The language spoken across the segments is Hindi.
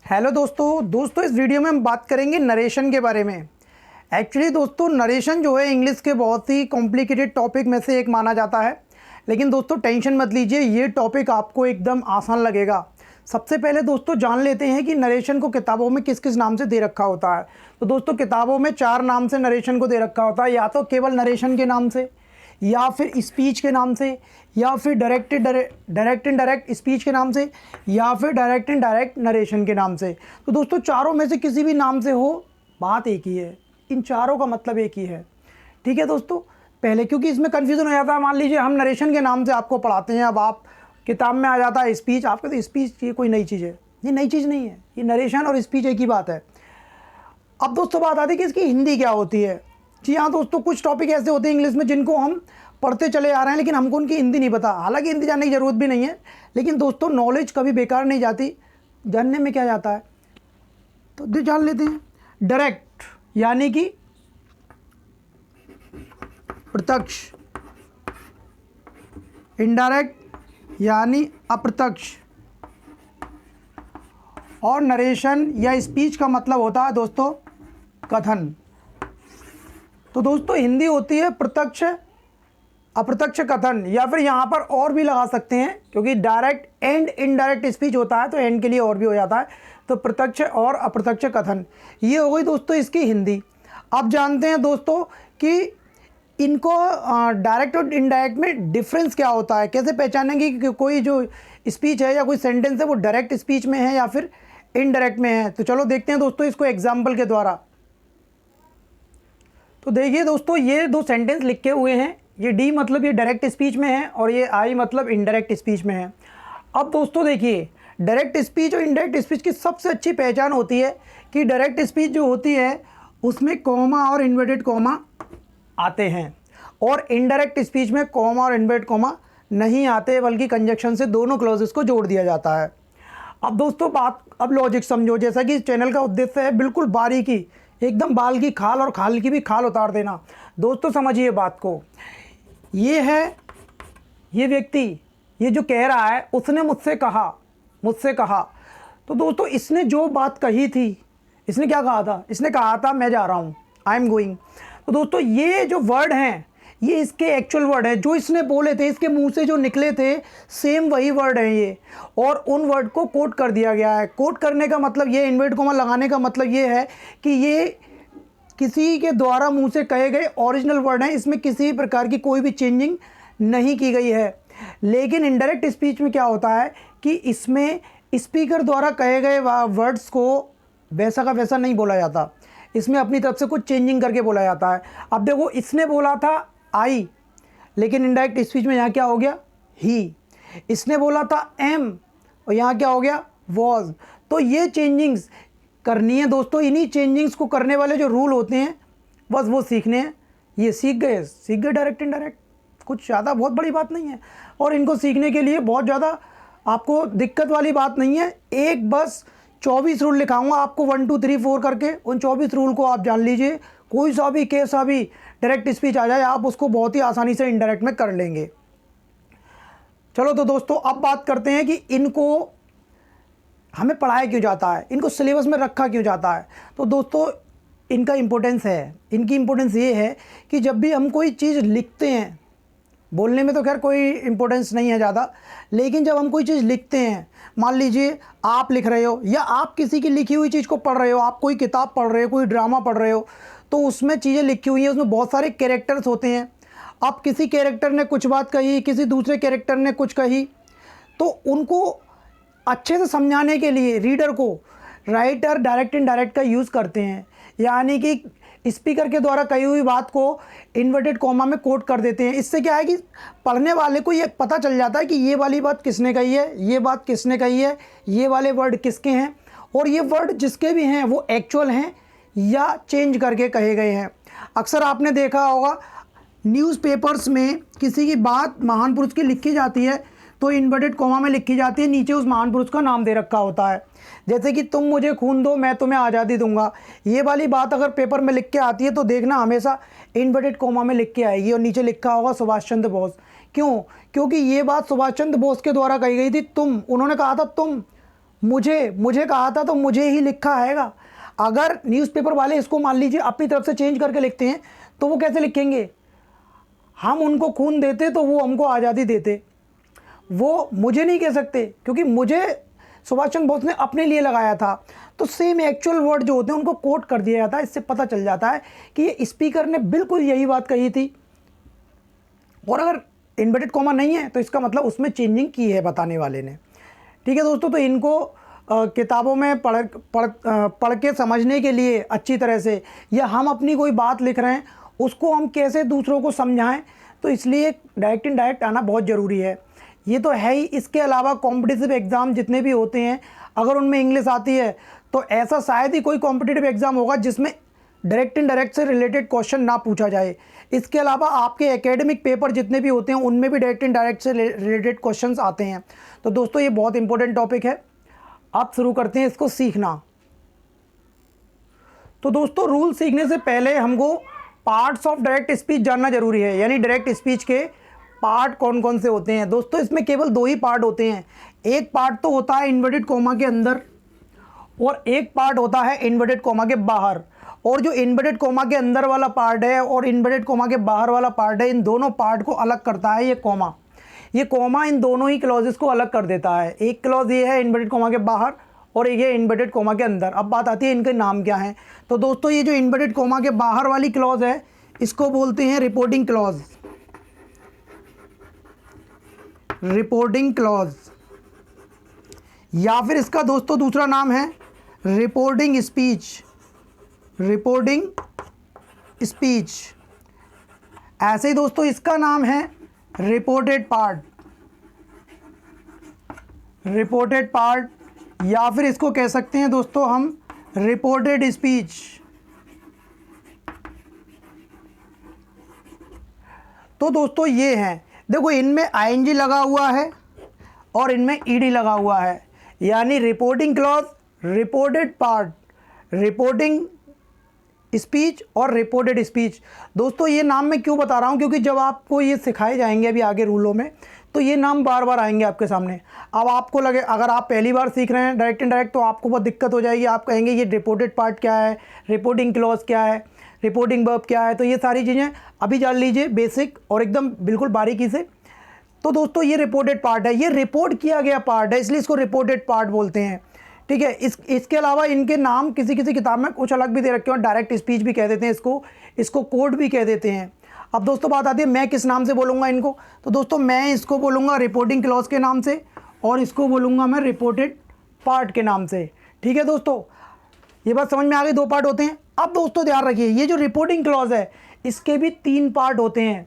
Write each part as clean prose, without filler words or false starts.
हेलो दोस्तों इस वीडियो में हम बात करेंगे नरेशन के बारे में। एक्चुअली दोस्तों नरेशन जो है इंग्लिश के बहुत ही कॉम्प्लिकेटेड टॉपिक में से एक माना जाता है, लेकिन दोस्तों टेंशन मत लीजिए, ये टॉपिक आपको एकदम आसान लगेगा। सबसे पहले दोस्तों जान लेते हैं कि नरेशन को किताबों में किस किस नाम से दे रखा होता है। तो दोस्तों किताबों में 4 नाम से नरेशन को दे रखा होता है, या तो केवल नरेशन के नाम से, या फिर स्पीच के नाम से, या फिर डायरेक्ट इनडायरेक्ट स्पीच के नाम से, या फिर डायरेक्ट इनडायरेक्ट नरेशन के नाम से। तो दोस्तों चारों में से किसी भी नाम से हो, बात एक ही है, इन चारों का मतलब एक ही है। ठीक है दोस्तों, पहले क्योंकि इसमें कन्फ्यूज़न हो जाता है। मान लीजिए हम नरेशन के नाम से आपको पढ़ाते हैं, अब आप किताब में आ जाता है स्पीच, आपको तो स्पीच ये कोई नई चीज़ है, ये नई चीज़ नहीं है, ये नरेशन और स्पीच एक ही बात है। अब दोस्तों बात आती है कि इसकी हिंदी क्या होती है। जी हाँ दोस्तों, कुछ टॉपिक ऐसे होते हैं इंग्लिश में जिनको हम पढ़ते चले आ रहे हैं, लेकिन हमको उनकी हिंदी नहीं पता। हालांकि हिंदी जानने की ज़रूरत भी नहीं है, लेकिन दोस्तों नॉलेज कभी बेकार नहीं जाती, जानने में क्या जाता है तो जान लेते हैं। डायरेक्ट यानी कि प्रत्यक्ष, इनडायरेक्ट यानी अप्रत्यक्ष, और नरेशन या स्पीच का मतलब होता है दोस्तों कथन। तो दोस्तों हिंदी होती है प्रत्यक्ष अप्रत्यक्ष कथन, या फिर यहाँ पर और भी लगा सकते हैं, क्योंकि डायरेक्ट एंड इनडायरेक्ट स्पीच होता है तो एंड के लिए और भी हो जाता है, तो प्रत्यक्ष और अप्रत्यक्ष कथन, ये हो गई दोस्तों इसकी हिंदी। अब जानते हैं दोस्तों कि इनको डायरेक्ट और इनडायरेक्ट में डिफरेंस क्या होता है, कैसे पहचानेंगे कि कोई जो स्पीच है या कोई सेंटेंस है वो डायरेक्ट स्पीच में है या फिर इनडायरेक्ट में है। तो चलो देखते हैं दोस्तों इसको एग्जाम्पल के द्वारा। तो देखिए दोस्तों, ये 2 सेंटेंस लिखे हुए हैं, ये डी मतलब ये डायरेक्ट स्पीच में है और ये आई मतलब इनडायरेक्ट स्पीच में है। अब दोस्तों देखिए, डायरेक्ट स्पीच और इनडायरेक्ट स्पीच की सबसे अच्छी पहचान होती है कि डायरेक्ट स्पीच जो होती है उसमें कॉमा और इन्वर्टेड कॉमा आते हैं, और इनडायरेक्ट स्पीच में कॉमा और इन्वर्टेड कॉमा नहीं आते, बल्कि कंजक्शन से दोनों क्लॉजेस को जोड़ दिया जाता है। अब दोस्तों अब लॉजिक समझो, जैसा कि इस चैनल का उद्देश्य है बिल्कुल बारीकी, एकदम बाल की खाल और खाल की भी खाल उतार देना। दोस्तों समझिए बात को, ये है ये व्यक्ति, ये जो कह रहा है उसने मुझसे कहा। तो दोस्तों इसने जो बात कही थी, इसने क्या कहा था, इसने कहा था मैं जा रहा हूँ, आई एम गोइंग। तो दोस्तों ये जो वर्ड हैं ये इसके एक्चुअल वर्ड है, जो इसने बोले थे, इसके मुंह से जो निकले थे सेम वही वर्ड हैं ये, और उन वर्ड को कोट कर दिया गया है। कोट करने का मतलब ये, इन्वर्टेड कॉमा लगाने का मतलब ये है कि ये किसी के द्वारा मुंह से कहे गए ओरिजिनल वर्ड हैं, इसमें किसी प्रकार की कोई भी चेंजिंग नहीं की गई है। लेकिन इनडायरेक्ट स्पीच में क्या होता है कि इसमें स्पीकर द्वारा कहे गए वर्ड्स को वैसा का वैसा नहीं बोला जाता, इसमें अपनी तरफ से कुछ चेंजिंग करके बोला जाता है। अब देखो, इसने बोला था आई, लेकिन इनडायरेक्ट स्पीच में यहाँ क्या हो गया, ही। इसने बोला था एम, और यहाँ क्या हो गया, वॉज। तो ये चेंजिंग्स करनी है दोस्तों, इन्हीं चेंजिंग्स को करने वाले जो रूल होते हैं बस वो सीखने हैं। ये सीख गए डायरेक्ट इनडायरेक्ट, कुछ ज़्यादा बहुत बड़ी बात नहीं है, और इनको सीखने के लिए बहुत ज़्यादा आपको दिक्कत वाली बात नहीं है। एक बस 24 रूल लिखाऊंगा आपको 1 2 3 4 करके, उन 24 रूल को आप जान लीजिए, कोई सा भी कैसा भी डायरेक्ट स्पीच आ जाए आप उसको बहुत ही आसानी से इनडायरेक्ट में कर लेंगे। चलो तो दोस्तों अब बात करते हैं कि इनको हमें पढ़ाया क्यों जाता है, इनको सिलेबस में रखा क्यों जाता है। तो दोस्तों इनका इम्पोर्टेंस है, इनकी इम्पोर्टेंस ये है कि जब भी हम कोई चीज़ लिखते हैं, बोलने में तो खैर कोई इम्पोर्टेंस नहीं है ज़्यादा, लेकिन जब हम कोई चीज़ लिखते हैं, मान लीजिए आप लिख रहे हो या आप किसी की लिखी हुई चीज़ को पढ़ रहे हो, आप कोई किताब पढ़ रहे हो, कोई ड्रामा पढ़ रहे हो, तो उसमें चीज़ें लिखी हुई हैं, उसमें बहुत सारे कैरेक्टर्स होते हैं। अब किसी कैरेक्टर ने कुछ बात कही, किसी दूसरे कैरेक्टर ने कुछ कही, तो उनको अच्छे से समझाने के लिए रीडर को राइटर डायरेक्ट इनडायरेक्ट का यूज़ करते हैं, यानी कि स्पीकर के द्वारा कही हुई बात को इन्वर्टेड कॉमा में कोट कर देते हैं। इससे क्या है कि पढ़ने वाले को ये पता चल जाता है कि ये वाली बात किसने कही है, ये बात किसने कही है, ये वाले वर्ड किसके हैं, और ये वर्ड जिसके भी हैं वो एक्चुअल हैं या चेंज करके कहे गए हैं। अक्सर आपने देखा होगा न्यूज़पेपर्स में किसी की बात महान पुरुष की लिखी जाती है तो इन्वर्टेड कॉमा में लिखी जाती है, नीचे उस महान पुरुष का नाम दे रखा होता है। जैसे कि तुम मुझे खून दो मैं तुम्हें आज़ादी दूंगा, ये वाली बात अगर पेपर में लिख के आती है तो देखना हमेशा इन्वर्टेड कॉमा में लिख के आएगी और नीचे लिखा होगा सुभाष चंद्र बोस। क्यों? क्योंकि ये बात सुभाष चंद्र बोस के द्वारा कही गई थी। तुम, उन्होंने कहा था तुम, मुझे मुझे कहा था तो मुझे ही लिखा हैगा। अगर न्यूज़पेपर वाले इसको मान लीजिए अपनी तरफ से चेंज करके लिखते हैं तो वो कैसे लिखेंगे? हम उनको खून देते तो वो हमको आज़ादी देते। वो मुझे नहीं कह सकते, क्योंकि मुझे सुभाष चंद्र बोस ने अपने लिए लगाया था। तो सेम एक्चुअल वर्ड जो होते हैं उनको कोट कर दिया जाता है। इससे पता चल जाता है कि ये स्पीकर ने बिल्कुल यही बात कही थी। और अगर इन्वर्टेड कॉमा नहीं है तो इसका मतलब उसमें चेंजिंग की है बताने वाले ने। ठीक है दोस्तों, तो इनको किताबों में पढ़ के समझने के लिए अच्छी तरह से, या हम अपनी कोई बात लिख रहे हैं उसको हम कैसे दूसरों को समझाएं, तो इसलिए डायरेक्ट इनडायरेक्ट आना बहुत ज़रूरी है। ये तो है ही। इसके अलावा कॉम्पिटिटिव एग्ज़ाम जितने भी होते हैं, अगर उनमें इंग्लिश आती है तो ऐसा शायद ही कोई कॉम्पिटिटिव एग्ज़ाम होगा जिसमें डायरेक्ट इनडायरेक्ट से रिलेटेड क्वेश्चन ना पूछा जाए। इसके अलावा आपके एकेडमिक पेपर जितने भी होते हैं उनमें भी डायरेक्ट इनडायरेक्ट से रिलेटेड क्वेश्चंस आते हैं। तो दोस्तों ये बहुत इंपॉर्टेंट टॉपिक है। आप शुरू करते हैं इसको सीखना। तो दोस्तों रूल सीखने से पहले हमको पार्ट्स ऑफ डायरेक्ट स्पीच जानना जरूरी है, यानी डायरेक्ट स्पीच के पार्ट कौन कौन से होते हैं। दोस्तों इसमें केवल दो ही पार्ट होते हैं। एक पार्ट तो होता है इन्वर्टेड कॉमा के अंदर और एक पार्ट होता है इन्वर्टेड कॉमा के बाहर। और जो इन्वर्टेड कॉमा के अंदर वाला पार्ट है और इन्वर्टेड कॉमा के बाहर वाला पार्ट है, इन दोनों पार्ट को अलग करता है ये कॉमा। ये कॉमा इन दोनों ही क्लॉजेस को अलग कर देता है। एक क्लॉज ये है इन्वर्टेड कॉमा के बाहर और एक है इन्वर्टेड कॉमा के अंदर। अब बात आती है इनके नाम क्या हैं। तो दोस्तों ये जो इन्वर्टेड कॉमा के बाहर वाली क्लॉज है इसको बोलते हैं रिपोर्टिंग क्लॉज। रिपोर्टिंग क्लॉज, या फिर इसका दोस्तों दूसरा नाम है रिपोर्टिंग स्पीच। Reporting speech. ऐसे ही दोस्तों इसका नाम है रिपोर्टेड पार्ट। रिपोर्टेड पार्ट, या फिर इसको कह सकते हैं दोस्तों हम रिपोर्टेड स्पीच। तो दोस्तों ये हैं, देखो इनमें आईएनजी लगा हुआ है और इनमें ईडी लगा हुआ है, यानी reporting clause, reported part, reporting speech और रिपोर्टेड स्पीच। दोस्तों ये नाम मैं क्यों बता रहा हूँ, क्योंकि जब आपको ये सिखाए जाएंगे अभी आगे रूलों में तो ये नाम बार बार आएंगे आपके सामने। अब आपको लगे, अगर आप पहली बार सीख रहे हैं डायरेक्ट इनडायरेक्ट, तो आपको बहुत दिक्कत हो जाएगी। आप कहेंगे ये रिपोर्टेड पार्ट क्या है, रिपोर्टिंग क्लॉज क्या है, रिपोर्टिंग वर्ब क्या है। तो ये सारी चीज़ें अभी जान लीजिए बेसिक और एकदम बिल्कुल बारीकी से। तो दोस्तों ये रिपोर्टेड पार्ट है, ये रिपोर्ट किया गया पार्ट है, इसलिए इसको रिपोर्टेड पार्ट बोलते हैं। ठीक है। इसके अलावा इनके नाम किसी किसी किताब में कुछ अलग भी दे रखे हैं, डायरेक्ट स्पीच भी कह देते हैं इसको कोड भी कह देते हैं। अब दोस्तों बात आती है मैं किस नाम से बोलूँगा इनको। तो दोस्तों मैं इसको बोलूँगा रिपोर्टिंग क्लॉज के नाम से और इसको बोलूँगा मैं रिपोर्टेड पार्ट के नाम से। ठीक है दोस्तों, ये बात समझ में आ गई। दो पार्ट होते हैं। अब दोस्तों ध्यान रखिए, ये जो रिपोर्टिंग क्लॉज है इसके भी तीन पार्ट होते हैं।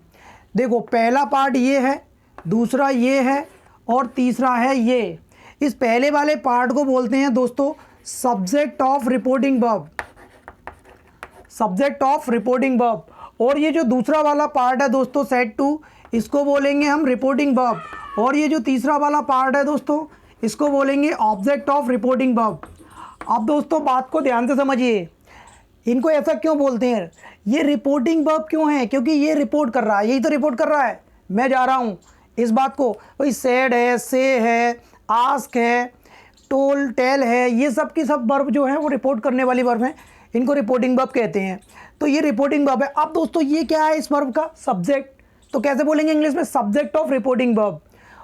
देखो पहला पार्ट ये है, दूसरा ये है और तीसरा है ये। इस पहले वाले पार्ट को बोलते हैं दोस्तों subject of reporting verb. Subject of reporting verb. और ये जो दूसरा वाला पार्ट है दोस्तों सेट टू, इसको बोलेंगे हम रिपोर्टिंग वर्ब। और ये जो तीसरा वाला पार्ट है दोस्तों इसको बोलेंगे ऑब्जेक्ट ऑफ रिपोर्टिंग वर्ब। अब दोस्तों बात को ध्यान से समझिए, इनको ऐसा क्यों बोलते हैं, ये रिपोर्टिंग वर्ब क्यों है, क्योंकि ये रिपोर्ट कर रहा है, यही तो रिपोर्ट कर रहा है। मैं जा रहा हूँ इस बात को, वही सेड है, से है, आस्क है, टोल, टेल है, ये सब की सब वर्ब जो है वो रिपोर्ट करने वाली वर्ब हैं, इनको रिपोर्टिंग वर्ब कहते हैं। तो ये रिपोर्टिंग वर्ब है। अब दोस्तों ये क्या है इस वर्ब का, सब्जेक्ट। तो कैसे बोलेंगे इंग्लिश में, सब्जेक्ट ऑफ रिपोर्टिंग वर्ब।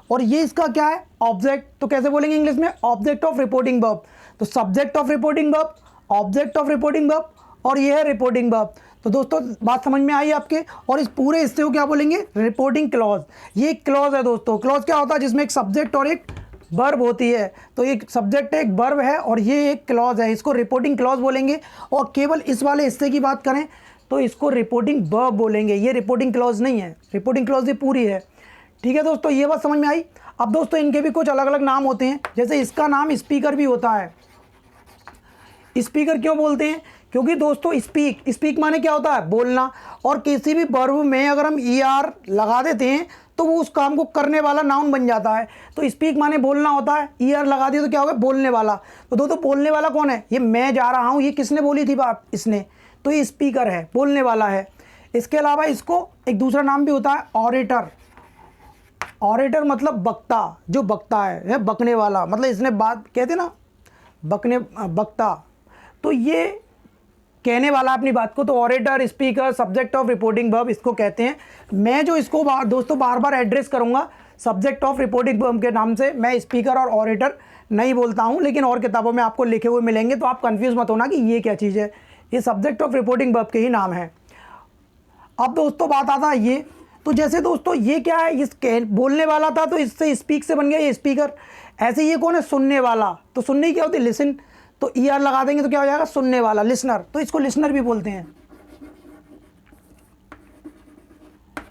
और ये इसका क्या है, ऑब्जेक्ट। तो कैसे बोलेंगे इंग्लिश में, ऑब्जेक्ट ऑफ रिपोर्टिंग वर्ब। तो subject of reporting verb, object of reporting verb और ये है रिपोर्टिंग वर्ब। तो दोस्तों बात समझ में आई आपके। और इस पूरे हिस्से को क्या बोलेंगे, रिपोर्टिंग क्लॉज। ये एक क्लॉज है दोस्तों। क्लॉज क्या होता है, जिसमें एक सब्जेक्ट और एक वर्ब होती है। तो एक सब्जेक्ट है, एक वर्ब है और ये एक क्लॉज है, इसको रिपोर्टिंग क्लॉज बोलेंगे। और केवल इस वाले हिस्से की बात करें तो इसको रिपोर्टिंग वर्ब बोलेंगे। ये रिपोर्टिंग क्लॉज नहीं है, रिपोर्टिंग क्लॉज ये पूरी है। ठीक है दोस्तों, ये बात समझ में आई। अब दोस्तों इनके भी कुछ अलग अलग नाम होते हैं, जैसे इसका नाम स्पीकर भी होता है। स्पीकर क्यों बोलते हैं, क्योंकि दोस्तों स्पीक माने क्या होता है, बोलना। और किसी भी वर्ब में अगर हम ER लगा देते हैं तो वो उस काम को करने वाला नाउन बन जाता है। तो स्पीक माने बोलना होता है, ER लगा दिया तो क्या होगा, बोलने वाला। तो दोस्तों बोलने वाला कौन है, ये मैं जा रहा हूँ, ये किसने बोली थी बात, इसने। तो ये स्पीकर है, बोलने वाला है। इसके अलावा इसको एक दूसरा नाम भी होता है ऑरेटर। ऑरेटर मतलब वक्ता, जो बकता है बकने वाला, मतलब इसने बात कहते ना बकने, वक्ता, तो ये कहने वाला अपनी बात को, तो orator, speaker, subject of reporting verb इसको कहते हैं। मैं जो इसको दोस्तों बार बार एड्रेस करूंगा सब्जेक्ट ऑफ रिपोर्टिंग वर्ब के नाम से, मैं स्पीकर और ऑरेटर नहीं बोलता हूं, लेकिन और किताबों में आपको लिखे हुए मिलेंगे, तो आप कंफ्यूज मत होना कि ये क्या चीज़ है, ये सब्जेक्ट ऑफ रिपोर्टिंग वर्ब के ही नाम है। अब दोस्तों बात आता है ये, तो जैसे दोस्तों ये क्या है, इस बोलने वाला था तो इससे स्पीक से बन गया ये स्पीकर। ऐसे ये कौन है, सुनने वाला, तो सुनने की क्या होती है, लिसन, तो ईआर लगा देंगे तो क्या हो जाएगा, सुनने वाला, लिसनर, तो इसको लिसनर भी बोलते हैं,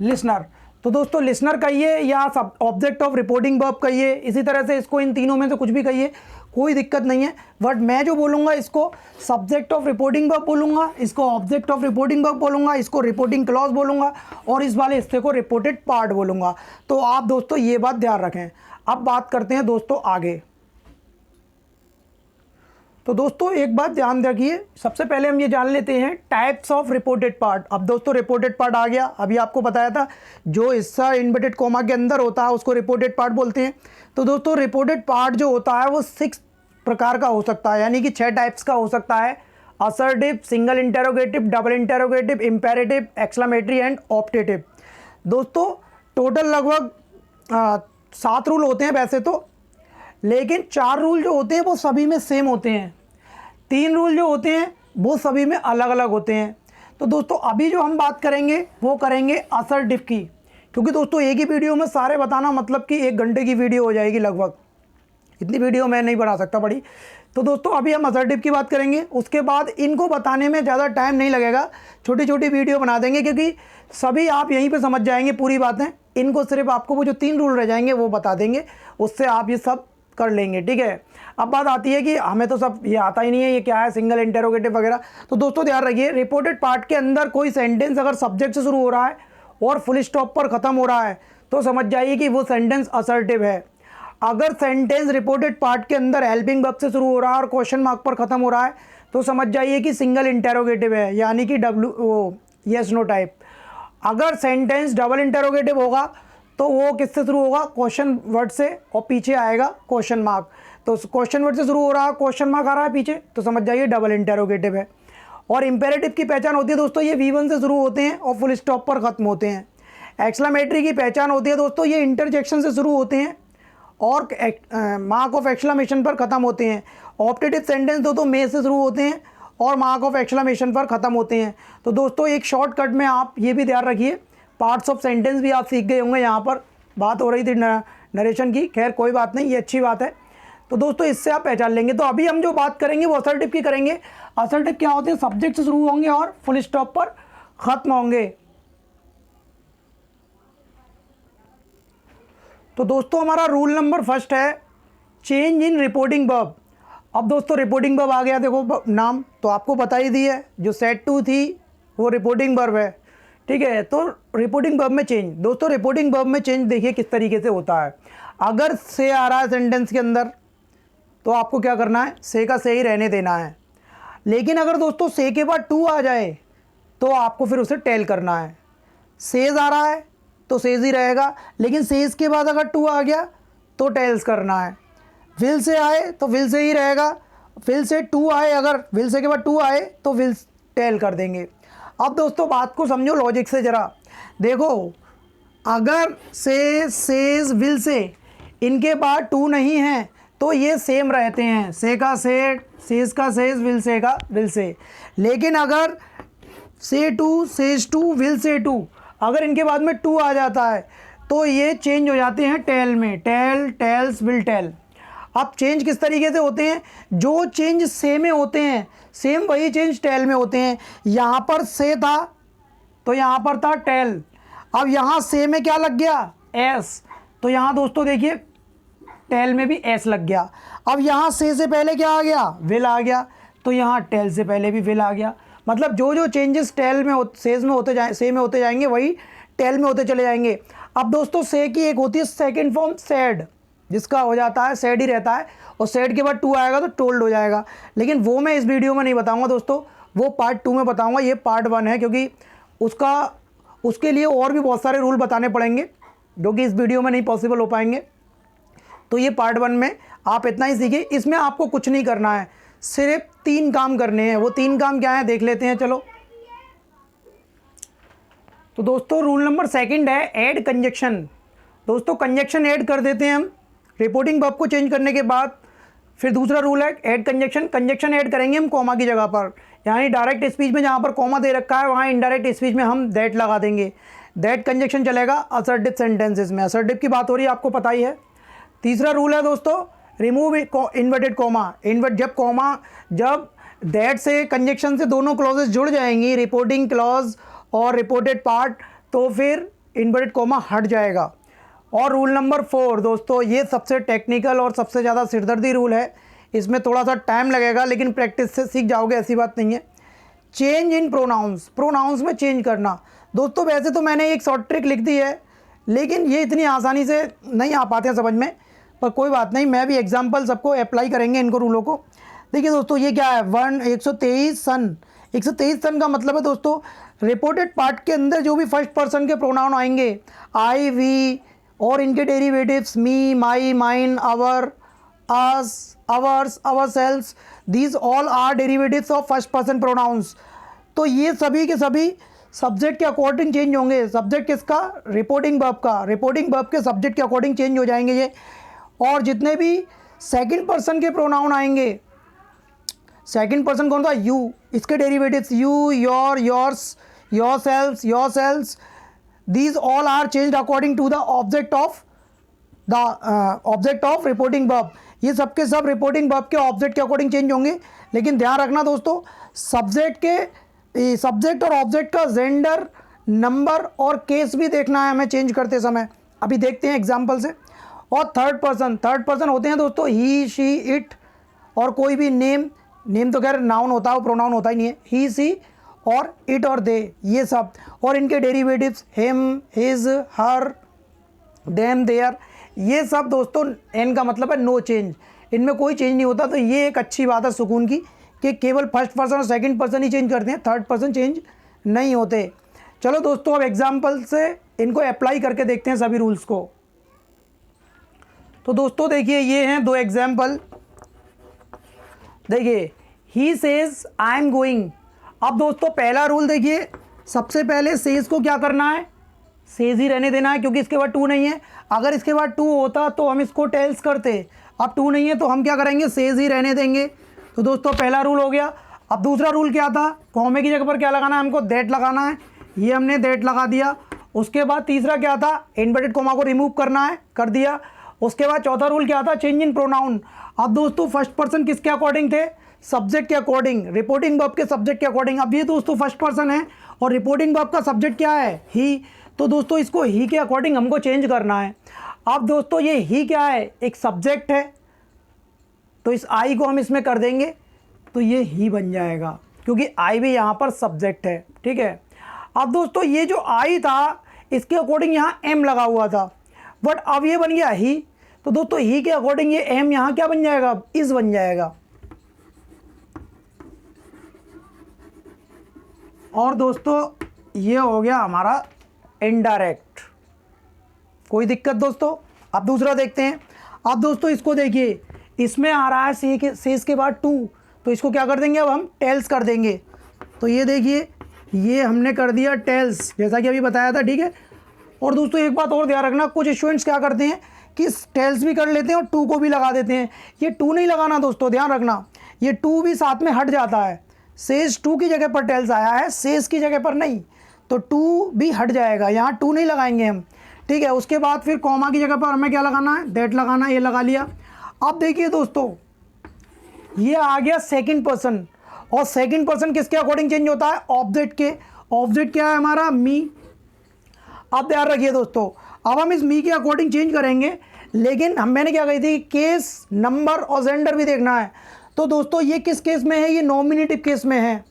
लिसनर। तो दोस्तों लिसनर कहिए या सब ऑब्जेक्ट ऑफ रिपोर्टिंग वर्ब कहिए, इसी तरह से इसको इन तीनों में से कुछ भी कहिए, कोई दिक्कत नहीं है। बट मैं जो बोलूँगा इसको सब्जेक्ट ऑफ रिपोर्टिंग वर्ब बोलूँगा, इसको ऑब्जेक्ट ऑफ रिपोर्टिंग वर्ब बोलूँगा, इसको रिपोर्टिंग क्लॉज बोलूँगा, और इस वाले हिस्से को रिपोर्टेड पार्ट बोलूँगा। तो आप दोस्तों ये बात ध्यान रखें। अब बात करते हैं दोस्तों आगे। तो दोस्तों एक बात ध्यान रखिए, सबसे पहले हम ये जान लेते हैं टाइप्स ऑफ रिपोर्टेड पार्ट। अब दोस्तों रिपोर्टेड पार्ट आ गया, अभी आपको बताया था जो हिस्सा इन्वर्टेड कॉमा के अंदर होता है उसको रिपोर्टेड पार्ट बोलते हैं। तो दोस्तों रिपोर्टेड पार्ट जो होता है वो 6 प्रकार का हो सकता है, यानी कि 6 टाइप्स का हो सकता है। Assertive, single interrogative, double interrogative, imperative, exclamatory and optative. दोस्तों टोटल लगभग 7 रूल होते हैं वैसे तो, लेकिन 4 रूल जो होते हैं वो सभी में सेम होते हैं, 3 रूल जो होते हैं वो सभी में अलग अलग होते हैं। तो दोस्तों अभी जो हम बात करेंगे वो करेंगे असर्टिव की, क्योंकि दोस्तों एक ही वीडियो में सारे बताना मतलब कि 1 घंटे की वीडियो हो जाएगी लगभग, इतनी वीडियो मैं नहीं बना सकता बड़ी। तो दोस्तों अभी हम असर्टिव की बात करेंगे, उसके बाद इनको बताने में ज़्यादा टाइम नहीं लगेगा, छोटी छोटी वीडियो बना देंगे, क्योंकि सभी आप यहीं पे समझ जाएंगे पूरी बातें। इनको सिर्फ आपको वो जो 3 रूल रह जाएंगे वो बता देंगे, उससे आप ये सब कर लेंगे, ठीक है। अब बात आती है कि हमें तो सब ये आता ही नहीं है, ये क्या है सिंगल इंटेरोगेटिव वगैरह। तो दोस्तों ध्यान रखिए, रिपोर्टेड पार्ट के अंदर कोई सेंटेंस अगर सब्जेक्ट से शुरू हो रहा है और फुल स्टॉप पर ख़त्म हो रहा है तो समझ जाइए कि वो सेंटेंस असर्टिव है। अगर सेंटेंस रिपोर्टेड पार्ट के अंदर हेल्पिंग वर्ब से शुरू हो रहा है और क्वेश्चन मार्क पर ख़त्म हो रहा है तो समझ जाइए कि सिंगल इंटेरोगेटिव है, यानी कि यस नो टाइप। अगर सेंटेंस डबल इंटेरोगेटिव होगा तो वो किससे शुरू होगा, क्वेश्चन वर्ड से, और पीछे आएगा क्वेश्चन मार्क। तो क्वेश्चन वर्ड से शुरू हो रहा है, क्वेश्चन मार्क आ रहा है पीछे, तो समझ जाइए डबल इंटेरोगेटिव है। और इंपेरेटिव की पहचान होती है दोस्तों, ये V1 से शुरू होते हैं और फुल स्टॉप पर ख़त्म होते हैं। एक्सक्लेमेटरी की पहचान होती है दोस्तों, ये इंटरजेक्शन से शुरू होते हैं और मार्क ऑफ एक्सक्लेमेशन पर ख़त्म होते हैं। ऑप्टेटिव सेंटेंस दोस्तों मे से शुरू होते हैं और मार्क ऑफ एक्सक्लेमेशन पर ख़त्म होते हैं। तो दोस्तों एक शॉर्टकट में आप ये भी ध्यान रखिए, पार्ट्स ऑफ सेंटेंस भी आप सीख गए होंगे। यहाँ पर बात हो रही थी नरेशन की, खैर कोई बात नहीं, ये अच्छी बात है। तो दोस्तों इससे आप पहचान लेंगे। तो अभी हम जो बात करेंगे वो असर्टिव की करेंगे। असर्टिव क्या होते हैं, सब्जेक्ट से शुरू होंगे और फुल स्टॉप पर ख़त्म होंगे। तो दोस्तों हमारा रूल नंबर फर्स्ट है चेंज इन रिपोर्टिंग वर्ब। अब दोस्तों रिपोर्टिंग वर्ब आ गया, देखो नाम तो आपको बता ही दी है, जो सेट टू थी वो रिपोर्टिंग वर्ब है, ठीक है। तो रिपोर्टिंग वर्ब में चेंज, दोस्तों रिपोर्टिंग वर्ब में चेंज देखिए किस तरीके से होता है। अगर से आ रहा है सेंटेंस के अंदर तो आपको क्या करना है, से का से ही रहने देना है। लेकिन अगर दोस्तों से के बाद टू आ जाए तो आपको फिर उसे टेल करना है। सेज आ रहा है तो सेज ही रहेगा, लेकिन सेज के बाद अगर टू आ गया तो टेल्स करना है। विल से आए तो विल से ही रहेगा, विल से टू आए, अगर विल से के बाद टू आए तो विल टेल कर देंगे। अब दोस्तों बात को समझो लॉजिक से ज़रा, देखो अगर से, सेज, विल से इनके बाद टू नहीं है तो ये सेम रहते हैं, से का से, सेज का सेज, विल से का विल से। लेकिन अगर say to, says to, will say to, अगर इनके बाद में टू आ जाता है तो ये चेंज हो जाते हैं टेल में, टेल, टेल्स, विल टेल। अब चेंज किस तरीके से होते हैं, जो चेंज से में होते हैं सेम वही चेंज टेल में होते हैं। यहाँ पर से था तो यहाँ पर था टेल, अब यहाँ से में क्या लग गया, एस, तो यहाँ दोस्तों देखिए टेल में भी एस लग गया। अब यहाँ से पहले क्या आ गया, विल आ गया, तो यहाँ टेल से पहले भी विल आ गया। मतलब जो जो चेंजेस टेल में सेज में होते जाए, से में होते जाएंगे वही टेल में होते चले जाएंगे। अब दोस्तों से की एक होती है सेकंड फॉर्म सैड, जिसका हो जाता है सैड ही रहता है, और सैड के बाद टू आएगा तो टोल्ड हो जाएगा। लेकिन वो मैं इस वीडियो में नहीं बताऊंगा दोस्तों, वो पार्ट 2 में बताऊंगा, ये पार्ट 1 है, क्योंकि उसके लिए और भी बहुत सारे रूल बताने पड़ेंगे। जो कि इस वीडियो में नहीं पॉसिबल हो पाएंगे। तो ये पार्ट 1 में आप इतना ही सीखिए। इसमें आपको कुछ नहीं करना है, सिर्फ 3 काम करने हैं। वो 3 काम क्या है देख लेते हैं, चलो। तो दोस्तों रूल नंबर 2 है ऐड कंजक्शन। दोस्तों कंजक्शन ऐड कर देते हैं हम रिपोर्टिंग वर्ब को चेंज करने के बाद। फिर दूसरा रूल है ऐड कंजक्शन। कंजक्शन ऐड करेंगे हम कॉमा की जगह पर, यानी डायरेक्ट स्पीच में जहाँ पर कॉमा दे रखा है वहाँ इनडायरेक्ट स्पीच में हम दैट लगा देंगे। दैट कंजक्शन चलेगा असर्टिव सेंटेंसेस में। असर्टिव की बात हो रही है, आपको पता ही है। तीसरा रूल है दोस्तों रिमूव इन्वर्टेड कॉमा। जब दैट से कंजक्शन से दोनों क्लॉजेस जुड़ जाएंगी, रिपोर्टिंग क्लॉज और रिपोर्टेड पार्ट, तो फिर इन्वर्टेड कॉमा हट जाएगा। और रूल नंबर 4 दोस्तों, ये सबसे टेक्निकल और सबसे ज़्यादा सिरदर्दी रूल है। इसमें थोड़ा सा टाइम लगेगा लेकिन प्रैक्टिस से सीख जाओगे, ऐसी बात नहीं है। Change in pronouns. प्रोनाउंस में चेंज करना। दोस्तों वैसे तो मैंने एक शॉर्ट ट्रिक लिख दी है, लेकिन ये इतनी आसानी से नहीं आ पाते हैं समझ में, पर कोई बात नहीं, मैं भी एग्जाम्पल सबको अप्लाई करेंगे इनको रूलों को। देखिए दोस्तों ये क्या है 123 सन। 123 सन का मतलब है दोस्तों रिपोर्टेड पार्ट के अंदर जो भी फर्स्ट पर्सन के प्रोनाउन आएंगे, आई, वी और इनके derivatives me, my, mine, our, us, ours, ourselves, these all are derivatives of first person pronouns. तो ये सभी के सभी सब्जेक्ट के अकॉर्डिंग चेंज होंगे। सब्जेक्ट किसका? रिपोर्टिंग वर्ब का। रिपोर्टिंग वर्ब के सब्जेक्ट के अकॉर्डिंग चेंज हो जाएंगे ये। और जितने भी सेकंड पर्सन के प्रोनाउन आएंगे, सेकंड पर्सन कौन था? यू, इसके derivatives you, your, yours, yourselves, yourselves, these all are changed according to the object of reporting verb। ये सब के सब रिपोर्टिंग वर्ब के ऑब्जेक्ट के अकॉर्डिंग चेंज होंगे। लेकिन ध्यान रखना दोस्तों सब्जेक्ट और ऑब्जेक्ट का जेंडर, नंबर और केस भी देखना है हमें चेंज करते समय। अभी देखते हैं एग्जाम्पल से। और थर्ड पर्सन होते हैं दोस्तों ही, शी, इट और कोई भी नेम तो खैर नाउन होता है, वो प्रोनाउन होता ही नहीं है। ही, सी और इट और दे, ये सब। और इनके derivatives him, his, her, them, their, ये सब दोस्तों एन का मतलब है नो चेंज। इनमें कोई चेंज नहीं होता। तो ये एक अच्छी बात है सुकून की कि केवल फर्स्ट पर्सन और सेकंड पर्सन ही चेंज करते हैं, थर्ड पर्सन चेंज नहीं होते। चलो दोस्तों अब एग्जाम्पल से इनको अप्लाई करके देखते हैं सभी रूल्स को। तो दोस्तों देखिए ये हैं 2 एग्जाम्पल। देखिए he says I am going. अब दोस्तों पहला रूल देखिए, सबसे पहले सेज को क्या करना है? सेज ही रहने देना है, क्योंकि इसके बाद टू नहीं है। अगर इसके बाद टू होता तो हम इसको टेल्स करते। अब टू नहीं है तो हम क्या करेंगे? सेज ही रहने देंगे। तो दोस्तों पहला रूल हो गया। अब दूसरा रूल क्या था? कॉमे की जगह पर क्या लगाना है हमको? दैट लगाना है। ये हमने दैट लगा दिया। उसके बाद तीसरा क्या था? इन्वर्टेड कॉमा को रिमूव करना है, कर दिया। उसके बाद चौथा रूल क्या था? Change in pronoun. अब दोस्तों फर्स्ट पर्सन किसके अकॉर्डिंग थे? सब्जेक्ट के अकॉर्डिंग, रिपोर्टिंग वर्ब के सब्जेक्ट के अकॉर्डिंग। अब ये दोस्तों फर्स्ट पर्सन है और रिपोर्टिंग वर्ब का सब्जेक्ट क्या है? ही। तो दोस्तों इसको ही के अकॉर्डिंग हमको चेंज करना है। अब दोस्तों ये ही क्या है? एक सब्जेक्ट है, तो इस आई को हम इसमें कर देंगे तो ये ही बन जाएगा, क्योंकि आई भी यहाँ पर सब्जेक्ट है। ठीक है। अब दोस्तों ये जो आई था इसके अकॉर्डिंग यहाँ एम लगा हुआ था, बट अब ये बन गया ही। तो दोस्तों ही के अकॉर्डिंग ये एम यहाँ क्या बन जाएगा? इस बन जाएगा। और दोस्तों ये हो गया हमारा इनडायरेक्ट। कोई दिक्कत दोस्तों? अब दूसरा देखते हैं। अब दोस्तों इसको देखिए, इसमें आ रहा है सेज के बाद टू, तो इसको क्या कर देंगे? अब हम टेल्स कर देंगे। तो ये देखिए ये हमने कर दिया टेल्स, जैसा कि अभी बताया था। ठीक है। और दोस्तों एक बात और ध्यान रखना, कुछ स्टूडेंट्स क्या करते हैं कि टेल्स भी कर लेते हैं और टू को भी लगा देते हैं। ये टू नहीं लगाना दोस्तों, ध्यान रखना, ये टू भी साथ में हट जाता है। सेज टू की जगह पर टेल्स आया है, सेज की जगह पर नहीं, तो टू भी हट जाएगा, यहाँ टू नहीं लगाएंगे हम। ठीक है। उसके बाद फिर कॉमा की जगह पर हमें क्या लगाना है? दैट लगाना है। ये लगा लिया। अब देखिए दोस्तों ये आ गया सेकंड पर्सन, और सेकंड पर्सन किसके अकॉर्डिंग चेंज होता है? ऑब्जेक्ट के। ऑब्जेक्ट क्या है हमारा? मी। अब ध्यान रखिए दोस्तों, अब हम इस मी के अकॉर्डिंग चेंज करेंगे, लेकिन मैंने क्या कही थी? केस, नंबर और जेंडर भी देखना है। तो दोस्तों ये किस केस में है? ये नॉमिनेटिव केस में है।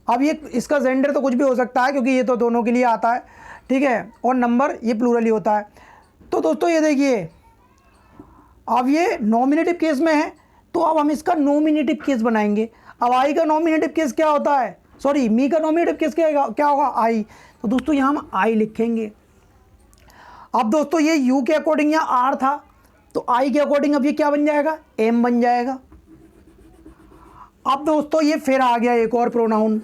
अब ये इसका जेंडर तो कुछ भी हो सकता है, क्योंकि ये तो दोनों के लिए आता है। ठीक है। और नंबर ये प्लूरल ही होता है। तो दोस्तों ये देखिए अब ये नॉमिनेटिव केस में है, तो अब हम इसका नॉमिनेटिव केस बनाएंगे। अब आई का नॉमिनेटिव केस क्या होता है? सॉरी, मी का नॉमिनेटिव केस क्या होगा? आई। तो दोस्तों यहाँ हम आई लिखेंगे। अब दोस्तों ये यू के अकॉर्डिंग यहाँ आर था, तो आई के अकॉर्डिंग अब ये क्या बन जाएगा, एम बन जाएगा। अब दोस्तों ये फिर आ गया एक और प्रोनाउन।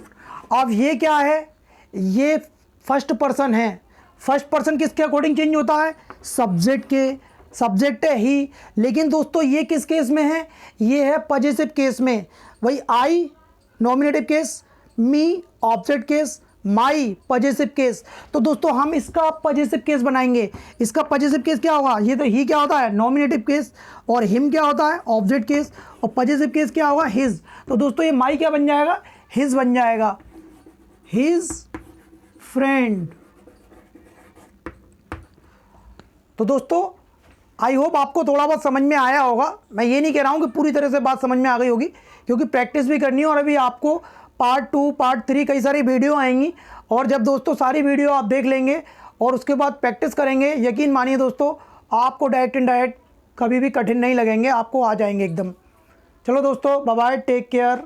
अब ये क्या है, ये फर्स्ट पर्सन है। फर्स्ट पर्सन किसके अकॉर्डिंग चेंज होता है, सब्जेक्ट के। सब्जेक्ट है ही, लेकिन दोस्तों ये किस केस में है, ये है पॉजिटिव केस में। वही आई नॉमिनेटिव केस, मी ऑब्जेक्ट केस, माई पॉजिटिव केस। तो दोस्तों हम इसका पॉजिटिव केस बनाएंगे। इसका पॉजिटिव केस क्या होगा, ये तो ही क्या होता है, नॉमिनेटिव केस, और हिम क्या होता है, ऑब्जेक्ट केस, और पॉजिटिव केस क्या होगा, हिज। तो दोस्तों ये माई क्या बन जाएगा, हिज बन जाएगा, हिज फ्रेंड। तो दोस्तों आई होप आपको थोड़ा बहुत समझ में आया होगा। मैं ये नहीं कह रहा हूँ कि पूरी तरह से बात समझ में आ गई होगी, क्योंकि प्रैक्टिस भी करनी है, और अभी आपको पार्ट 2 पार्ट 3 कई सारी वीडियो आएंगी। और जब दोस्तों सारी वीडियो आप देख लेंगे और उसके बाद प्रैक्टिस करेंगे, यकीन मानिए दोस्तों आपको डायरेक्ट इनडायरेक्ट कभी भी कठिन नहीं लगेंगे, आपको आ जाएंगे एकदम। चलो दोस्तों, बाय बाय, टेक केयर।